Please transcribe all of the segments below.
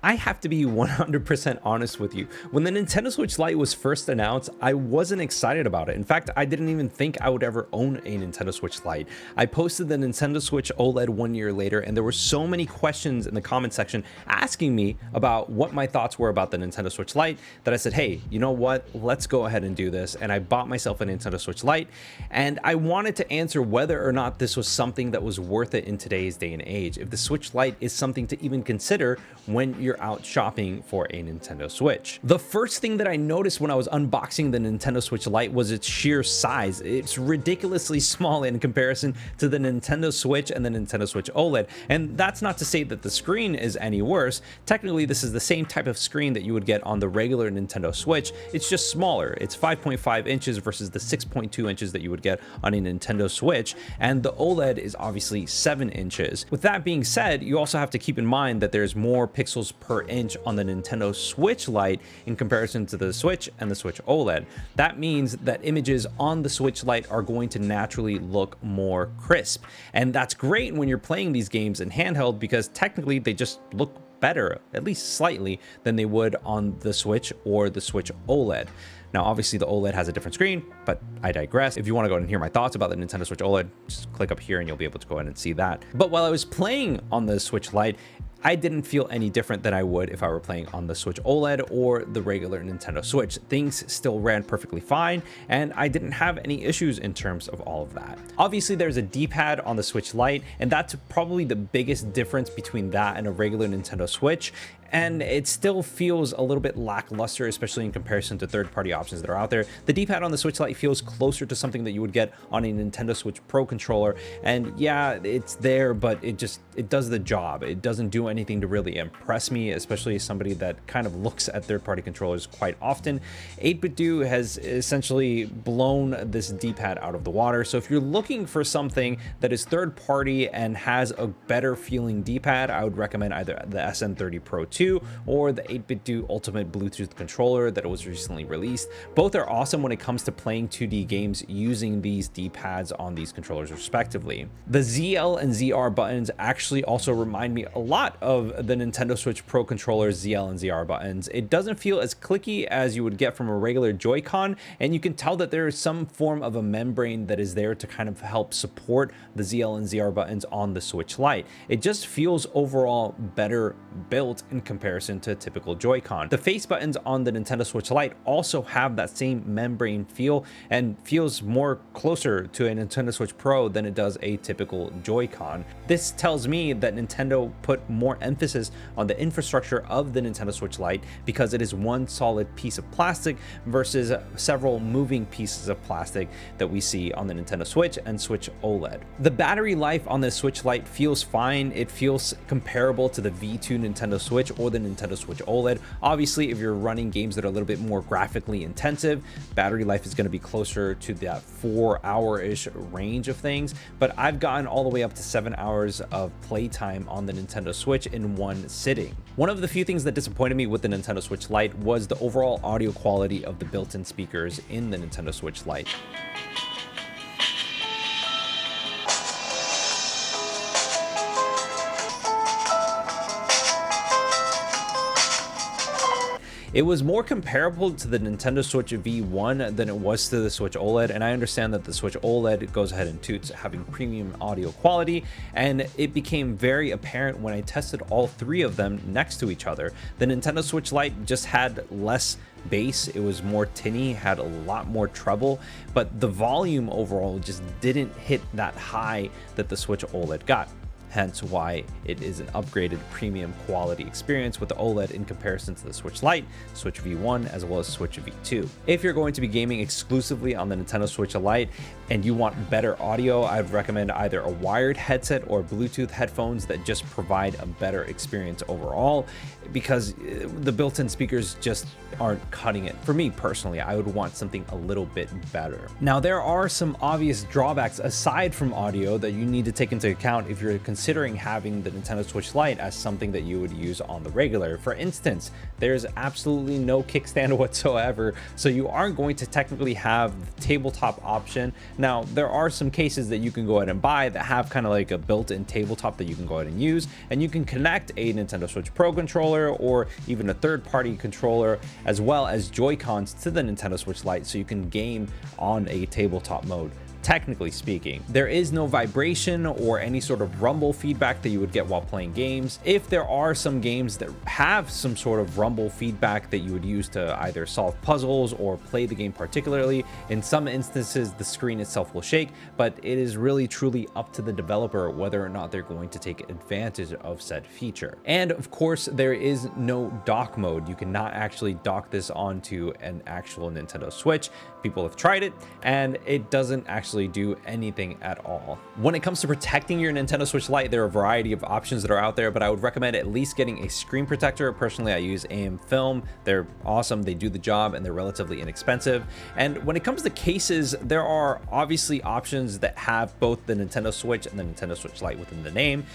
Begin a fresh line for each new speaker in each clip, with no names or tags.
I have to be 100% honest with you. When the Nintendo Switch Lite was first announced, I wasn't excited about it. In fact, I didn't even think I would ever own a Nintendo Switch Lite. I posted the Nintendo Switch OLED 1 year later, and there were so many questions in the comment section asking me about what my thoughts were about the Nintendo Switch Lite that I said, hey, you know what? Let's go ahead and do this. And I bought myself a Nintendo Switch Lite, and I wanted to answer whether or not this was something that was worth it in today's day and age. If the Switch Lite is something to even consider when you're out shopping for a Nintendo Switch. The first thing that I noticed when I was unboxing the Nintendo Switch Lite was its sheer size. It's ridiculously small in comparison to the Nintendo Switch and the Nintendo Switch OLED. And that's not to say that the screen is any worse. Technically, this is the same type of screen that you would get on the regular Nintendo Switch. It's just smaller. It's 5.5 inches versus the 6.2 inches that you would get on a Nintendo Switch. And the OLED is obviously 7 inches. With that being said, you also have to keep in mind that there's more pixels per inch on the Nintendo Switch Lite in comparison to the Switch and the Switch OLED. That means that images on the Switch Lite are going to naturally look more crisp. And that's great when you're playing these games in handheld because technically they just look better, at least slightly, than they would on the Switch or the Switch OLED. Now, obviously the OLED has a different screen, but I digress. If you want to go and hear my thoughts about the Nintendo Switch OLED, just click up here and you'll be able to go ahead and see that. But while I was playing on the Switch Lite, I didn't feel any different than I would if I were playing on the Switch OLED or the regular Nintendo Switch. Things still ran perfectly fine, and I didn't have any issues in terms of all of that. Obviously, there's a D-pad on the Switch Lite, and that's probably the biggest difference between that and a regular Nintendo Switch. And it still feels a little bit lackluster, especially in comparison to third-party options that are out there. The D-pad on the Switch Lite feels closer to something that you would get on a Nintendo Switch Pro controller. And yeah, it's there, but it does the job. It doesn't do anything to really impress me, especially as somebody that kind of looks at third-party controllers quite often. 8BitDo has essentially blown this D-pad out of the water. So if you're looking for something that is third-party and has a better feeling D-pad, I would recommend either the SN30 Pro 2 or the 8BitDo Ultimate Bluetooth controller that was recently released. Both are awesome when it comes to playing 2D games using these D-pads on these controllers respectively. The ZL and ZR buttons actually also remind me a lot of the Nintendo Switch Pro controller's ZL and ZR buttons. It doesn't feel as clicky as you would get from a regular Joy-Con, and you can tell that there is some form of a membrane that is there to kind of help support the ZL and ZR buttons on the Switch Lite. It just feels overall better built in comparison to a typical Joy-Con. The face buttons on the Nintendo Switch Lite also have that same membrane feel and feels more closer to a Nintendo Switch Pro than it does a typical Joy-Con. This tells me that Nintendo put more emphasis on the infrastructure of the Nintendo Switch Lite because it is one solid piece of plastic versus several moving pieces of plastic that we see on the Nintendo Switch and Switch OLED. The battery life on the Switch Lite feels fine. It feels comparable to the V2 Nintendo Switch or the Nintendo Switch OLED. Obviously, if you're running games that are a little bit more graphically intensive, battery life is going to be closer to that 4-hour-ish range of things, but I've gotten all the way up to 7 hours of playtime on the Nintendo Switch in one sitting. One of the few things that disappointed me with the Nintendo Switch Lite was the overall audio quality of the built-in speakers in the Nintendo Switch Lite. It was more comparable to the Nintendo Switch V1 than it was to the Switch OLED, and I understand that the Switch OLED goes ahead and toots having premium audio quality, and it became very apparent when I tested all three of them next to each other. The Nintendo Switch Lite just had less bass, it was more tinny, had a lot more treble, but the volume overall just didn't hit that high that the Switch OLED got. Hence why it is an upgraded premium quality experience with the OLED in comparison to the Switch Lite, Switch V1, as well as Switch V2. If you're going to be gaming exclusively on the Nintendo Switch Lite and you want better audio, I'd recommend either a wired headset or Bluetooth headphones that just provide a better experience overall, because the built-in speakers just aren't cutting it. For me personally, I would want something a little bit better. Now, there are some obvious drawbacks aside from audio that you need to take into account if you're considering considering having the Nintendo Switch Lite as something that you would use on the regular. For instance, there's absolutely no kickstand whatsoever, so you aren't going to technically have the tabletop option. Now, there are some cases that you can go ahead and buy that have kind of like a built-in tabletop that you can go ahead and use, and you can connect a Nintendo Switch Pro controller or even a third-party controller as well as Joy-Cons to the Nintendo Switch Lite, so you can game on a tabletop mode. Technically speaking, there is no vibration or any sort of rumble feedback that you would get while playing games. If there are some games that have some sort of rumble feedback that you would use to either solve puzzles or play the game particularly, in some instances the screen itself will shake, but it is really truly up to the developer whether or not they're going to take advantage of said feature. And of course, there is no dock mode. You cannot actually dock this onto an actual Nintendo Switch. People have tried it and it doesn't actually do anything at all. When it comes to protecting your Nintendo Switch Lite, there are a variety of options that are out there, but I would recommend at least getting a screen protector. Personally, I use AM Film. They're awesome, they do the job, and they're relatively inexpensive. And when it comes to cases, there are obviously options that have both the Nintendo Switch and the Nintendo Switch Lite within the name.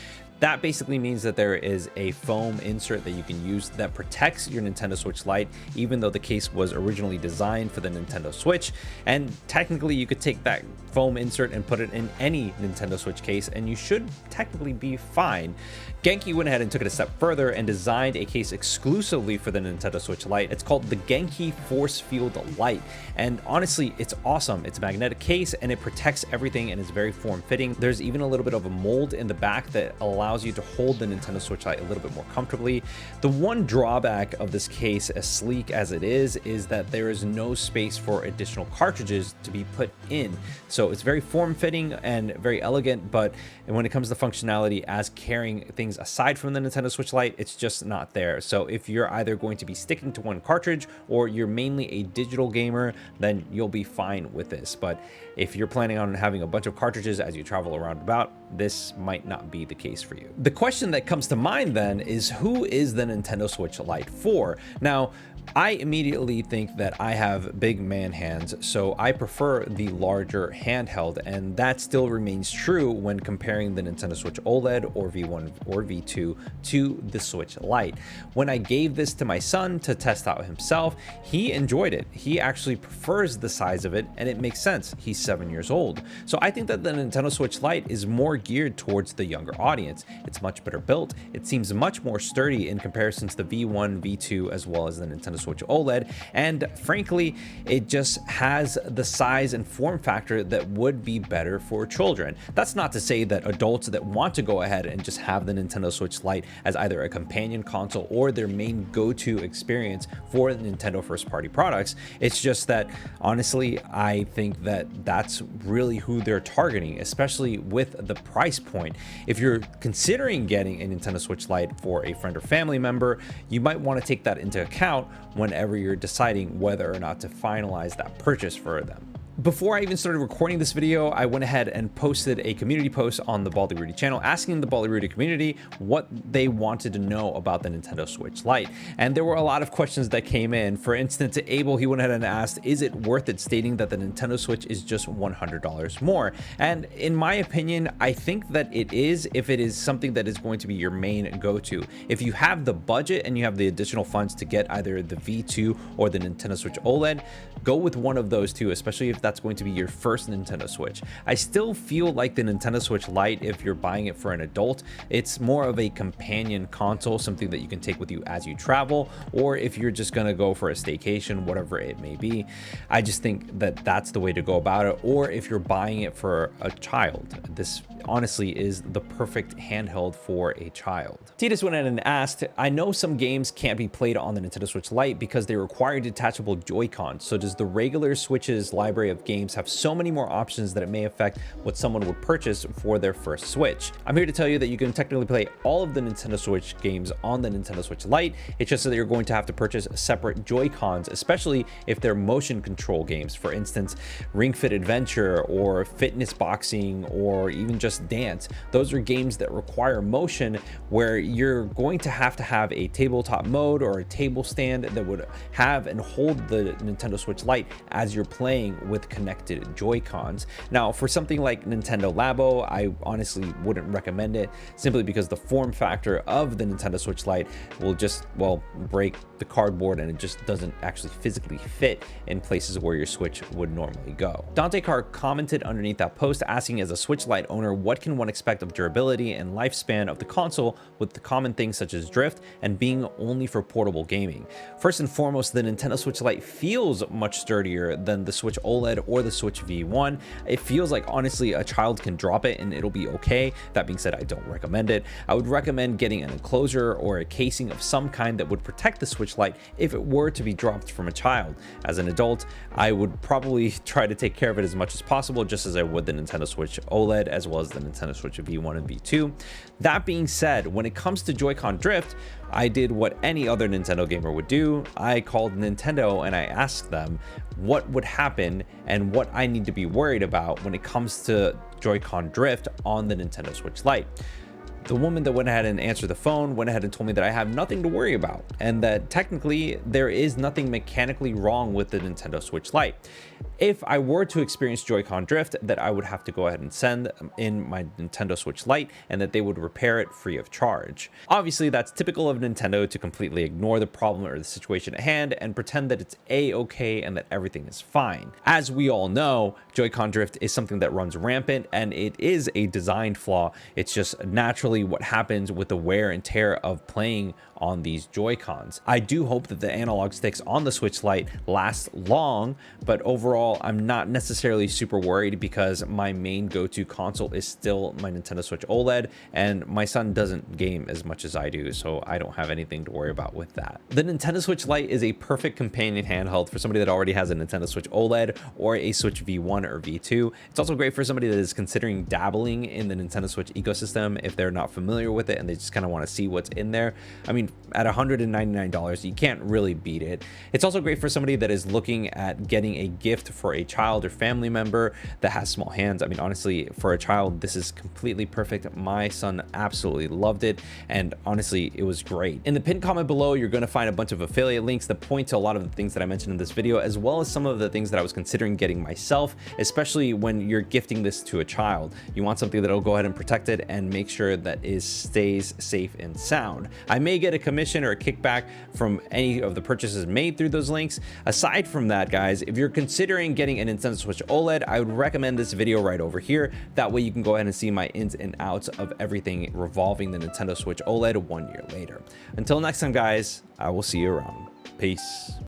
That basically means that there is a foam insert that you can use that protects your Nintendo Switch Lite, even though the case was originally designed for the Nintendo Switch. And technically you could take that foam insert and put it in any Nintendo Switch case, and you should technically be fine. Genki went ahead and took it a step further and designed a case exclusively for the Nintendo Switch Lite. It's called the Genki Force Field Lite, and honestly, it's awesome. It's a magnetic case and it protects everything and is very form-fitting. There's even a little bit of a mold in the back that allows you to hold the Nintendo Switch Lite a little bit more comfortably. The one drawback of this case, as sleek as it is that there is no space for additional cartridges to be put in. So it's very form-fitting and very elegant, but when it comes to functionality as carrying things aside from the Nintendo Switch Lite, it's just not there. So if you're either going to be sticking to one cartridge or you're mainly a digital gamer, then you'll be fine with this. But if you're planning on having a bunch of cartridges as you travel around about, this might not be the case for you. The question that comes to mind then is, who is the Nintendo Switch Lite for? Now, I immediately think that I have big man hands, so I prefer the larger handheld, and that still remains true when comparing the Nintendo Switch OLED or V1 or V2 to the Switch Lite. When I gave this to my son to test out himself, he enjoyed it. He actually prefers the size of it, and it makes sense. He's 7 years old. So I think that the Nintendo Switch Lite is more geared towards the younger audience. It's much better built. It seems much more sturdy in comparison to the V1, V2, as well as the Nintendo Switch OLED, and frankly, it just has the size and form factor that would be better for children. That's not to say that adults that want to go ahead and just have the Nintendo Switch Lite as either a companion console or their main go-to experience for Nintendo first-party products. It's just that, honestly, I think that that's really who they're targeting, especially with the price point. If you're considering getting a Nintendo Switch Lite for a friend or family member, you might want to take that into account whenever you're deciding whether or not to finalize that purchase for them. Before I even started recording this video, I went ahead and posted a community post on the Baldy Rudy channel asking the Baldy Rudy community what they wanted to know about the Nintendo Switch Lite. And there were a lot of questions that came in. For instance, Abel, he went ahead and asked, is it worth it, stating that the Nintendo Switch is just $100 more? And in my opinion, I think that it is, if it is something that is going to be your main go-to. If you have the budget and you have the additional funds to get either the V2 or the Nintendo Switch OLED, go with one of those two, especially if that's going to be your first Nintendo Switch. I still feel like the Nintendo Switch Lite, if you're buying it for an adult, it's more of a companion console, something that you can take with you as you travel, or if you're just gonna go for a staycation, whatever it may be. I just think that that's the way to go about it. Or if you're buying it for a child, this honestly is the perfect handheld for a child. Titus went in and asked, I know some games can't be played on the Nintendo Switch Lite because they require detachable Joy-Cons, so does the regular Switch's library of games have so many more options that it may affect what someone would purchase for their first Switch? I'm here to tell you that you can technically play all of the Nintendo Switch games on the Nintendo Switch Lite. It's just that you're going to have to purchase separate Joy-Cons, especially if they're motion control games. For instance, Ring Fit Adventure or Fitness Boxing or even just Dance. Those are games that require motion where you're going to have a tabletop mode or a table stand that would have and hold the Nintendo Switch Lite as you're playing with with connected Joy-Cons. Now, for something like Nintendo Labo, I honestly wouldn't recommend it, simply because the form factor of the Nintendo Switch Lite will just, well, break the cardboard, and it just doesn't actually physically fit in places where your Switch would normally go. Dante Carr commented underneath that post asking, as a Switch Lite owner, what can one expect of durability and lifespan of the console with the common things such as drift and being only for portable gaming? First and foremost, the Nintendo Switch Lite feels much sturdier than the Switch OLED or the Switch V1. It feels like, honestly, a child can drop it and it'll be okay. That being said, I don't recommend it. I would recommend getting an enclosure or a casing of some kind that would protect the Switch Lite if it were to be dropped from a child. As an adult, I would probably try to take care of it as much as possible, just as I would the Nintendo Switch OLED as well as the Nintendo Switch V1 and V2. That being said, when it comes to Joy-Con drift, I did what any other Nintendo gamer would do. I called Nintendo and I asked them what would happen and what I need to be worried about when it comes to Joy-Con drift on the Nintendo Switch Lite. The woman that went ahead and answered the phone went ahead and told me that I have nothing to worry about, and that technically there is nothing mechanically wrong with the Nintendo Switch Lite. If I were to experience Joy-Con drift, that I would have to go ahead and send in my Nintendo Switch Lite, and that they would repair it free of charge. Obviously, that's typical of Nintendo to completely ignore the problem or the situation at hand and pretend that it's a-okay and that everything is fine. As we all know, Joy-Con drift is something that runs rampant, and it is a design flaw. It's just naturally what happens with the wear and tear of playing on these Joy-Cons. I do hope that the analog sticks on the Switch Lite last long, but overall, I'm not necessarily super worried because my main go-to console is still my Nintendo Switch OLED, and my son doesn't game as much as I do, so I don't have anything to worry about with that. The Nintendo Switch Lite is a perfect companion handheld for somebody that already has a Nintendo Switch OLED or a Switch V1 or V2. It's also great for somebody that is considering dabbling in the Nintendo Switch ecosystem if they're not familiar with it and they just kind of want to see what's in there. I mean, at $199, you can't really beat it. It's also great for somebody that is looking at getting a gift for a child or family member that has small hands. I mean, honestly, for a child, this is completely perfect. My son absolutely loved it, and honestly, it was great. In the pinned comment below, you're going to find a bunch of affiliate links that point to a lot of the things that I mentioned in this video, as well as some of the things that I was considering getting myself, especially when you're gifting this to a child. You want something that'll go ahead and protect it and make sure that it stays safe and sound. I may get a commission or a kickback from any of the purchases made through those links. Aside from that, guys, if you're considering getting a Nintendo Switch OLED, I would recommend this video right over here. That way you can go ahead and see my ins and outs of everything revolving the Nintendo Switch OLED 1 year later. Until next time, guys, I will see you around. Peace.